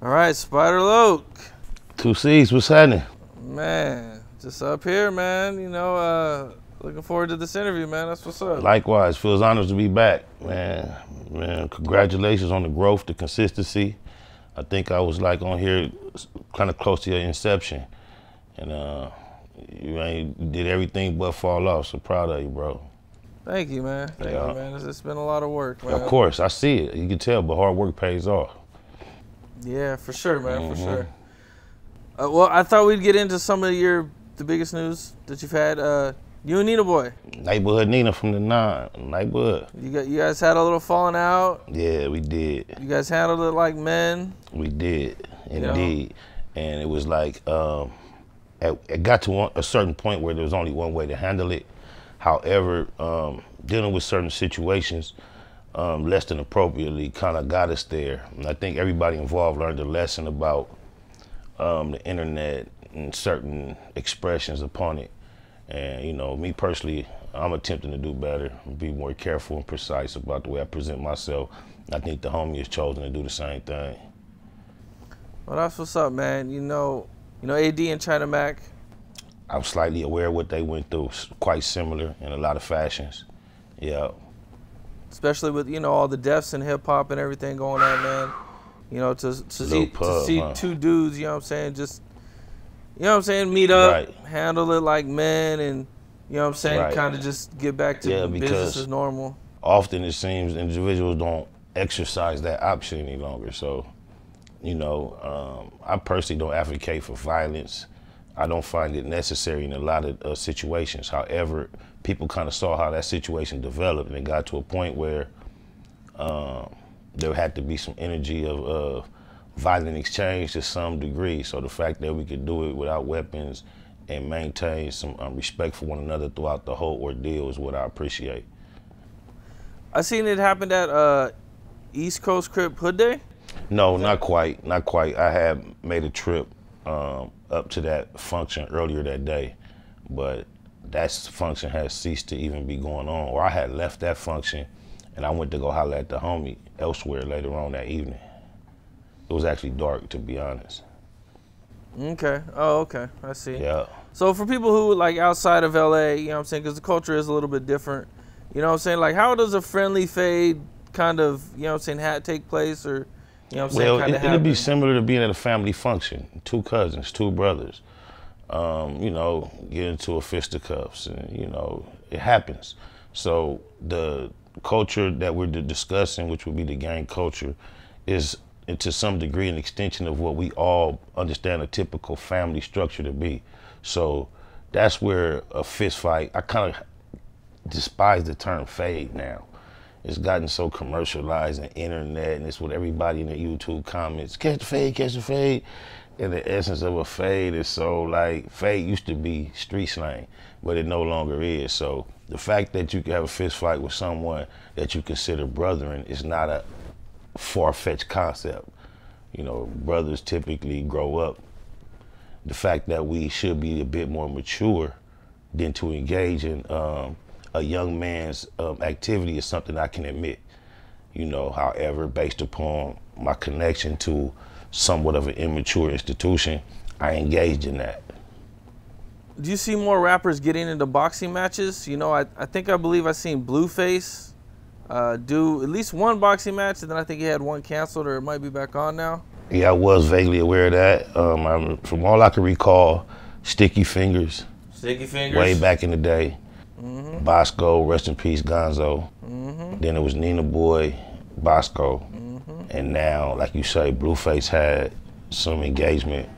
All right, Spider Loke. 2C's, what's happening? Man, just up here, man. Looking forward to this interview, man. That's what's up. Likewise, feels honored to be back, man. Man, congratulations on the growth, the consistency. I think I was like on here kind of close to your inception. And you did everything but fall off, so proud of you, bro. Thank you, man. Thank you, man. It's been a lot of work, man. Of course, I see it. You can tell, but hard work pays off. Yeah, for sure, man, for sure. Well, I thought we'd get into some of the biggest news that you've had. You and Nina Boy. Neighborhood Nina from the 9, neighborhood. You guys had a little falling out. Yeah, we did. You guys handled it like men. We did, indeed. And it was like, it got to a certain point where there was only one way to handle it. However, dealing with certain situations less than appropriately kind of got us there. And I think everybody involved learned a lesson about the internet and certain expressions upon it. And, you know, me personally, I'm attempting to do better, be more careful and precise about the way I present myself. I think the homie has chosen to do the same thing. Well, that's what's up, man. You know AD and China Mac. I'm slightly aware of what they went through, quite similar in a lot of fashions. Yeah. Especially with, all the deaths in hip hop and everything going on, man. To see two dudes, you know what I'm saying, just, meet up, right. Handle it like men, and, Right. kind of just get back to business as normal. Often it seems individuals don't exercise that option any longer. So, I personally don't advocate for violence. I don't find it necessary in a lot of situations. However, people kind of saw how that situation developed, and it got to a point where there had to be some energy of violent exchange to some degree. So the fact that we could do it without weapons and maintain some respect for one another throughout the whole ordeal is what I appreciate. I seen it happen at East Coast Crip Hood Day. No, not quite, not quite. I had made a trip up to that function earlier that day, but that function has ceased to even be going on, or I had left that function and I went to go holler at the homie elsewhere later on that evening. It was actually dark, to be honest. Okay. Oh, okay. I see. Yeah. So for people who like outside of LA, you know what I'm saying, because the culture is a little bit different, you know what I'm saying, like how does a friendly fade kind of, you know what I'm saying, take place, or, you know what I'm saying, well, it'd be similar to being at a family function. 2 cousins, 2 brothers, get into a fisticuffs, and, it happens. So the culture that we're discussing, which would be the gang culture, is to some degree an extension of what we all understand a typical family structure to be. So that's where a fist fight, I kind of despise the term fade now. It's gotten so commercialized and internet, and it's what everybody in the YouTube comments, catch the fade, catch the fade. And the essence of a fade is so like, fade used to be street slang, but it no longer is. So the fact that you can have a fist fight with someone that you consider brethren is not a far-fetched concept. Brothers typically grow up. The fact that we should be a bit more mature than to engage in a young man's activity is something I can admit. However, based upon my connection to somewhat of an immature institution, I engaged in that. Do you see more rappers getting into boxing matches? I believe I seen Blueface do at least one boxing match, and then I think he had one canceled, or it might be back on now. Yeah, I was vaguely aware of that. From all I can recall, Sticky Fingers. Sticky Fingers. Way back in the day. Bosco, rest in peace, Gonzo. Then it was Nina Boy, Bosco. And now, like you say, Blueface had some engagement.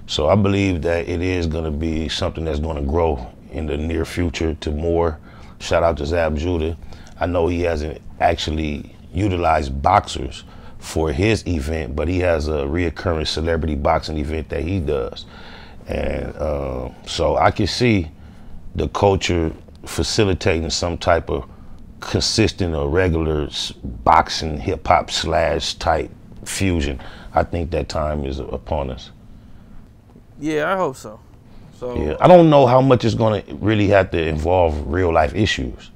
So I believe that it is gonna be something that's gonna grow in the near future to more. Shout out to Zab Judah. I know he hasn't actually utilized boxers for his event, but he has a reoccurring celebrity boxing event that he does. And so I can see the culture facilitating some type of consistent or regular boxing hip hop / type fusion. I think that time is upon us. Yeah, I hope so. Yeah, I don't know how much it's gonna really have to involve real life issues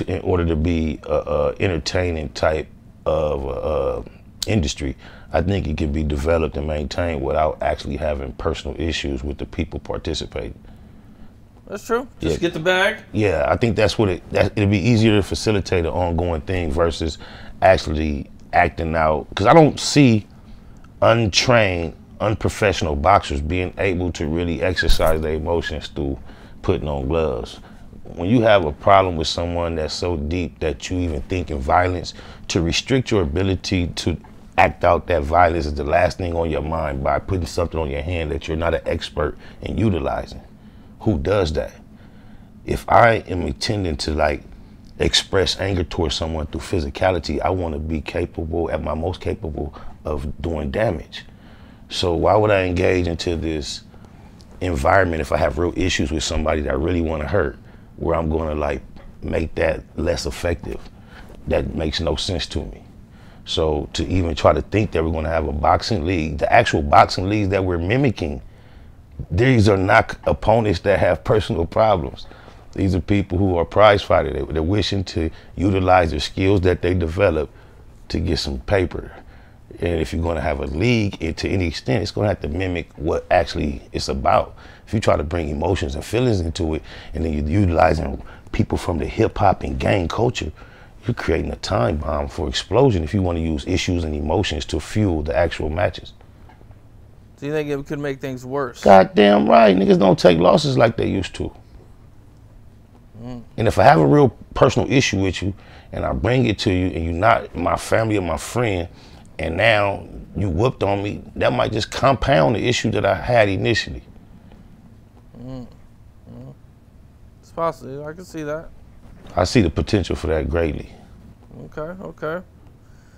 in order to be a entertaining type of industry, I think it can be developed and maintained without actually having personal issues with the people participating. That's true. Just Yeah. get the bag. Yeah, I think that's what it'd be easier to facilitate an ongoing thing versus actually acting out. Because I don't see untrained, unprofessional boxers being able to really exercise their emotions through putting on gloves. When you have a problem with someone that's so deep that you even think in violence, to restrict your ability to act out that violence is the last thing on your mind by putting something on your hand that you're not an expert in utilizing. Who does that? If I am intending to like express anger towards someone through physicality, I want to be capable, at my most capable, of doing damage. So why would I engage into this environment if I have real issues with somebody that I really want to hurt, where I'm going to like make that less effective? That makes no sense to me. So to even try to think that we're going to have a boxing league, the actual boxing leagues that we're mimicking, these are not opponents that have personal problems. These are people who are prize fighters. They're wishing to utilize their skills that they develop to get some paper. And if you're going to have a league, to any extent, it's going to have to mimic what actually it's about. If you try to bring emotions and feelings into it, and then you're utilizing people from the hip hop and gang culture, you're creating a time bomb for explosion if you want to use issues and emotions to fuel the actual matches. Do you think it could make things worse? Goddamn right. Niggas don't take losses like they used to. And if I have a real personal issue with you and I bring it to you and you're not my family or my friend, and now you whooped on me, that might just compound the issue that I had initially. It's possible. I can see that. I see the potential for that greatly. Okay, okay.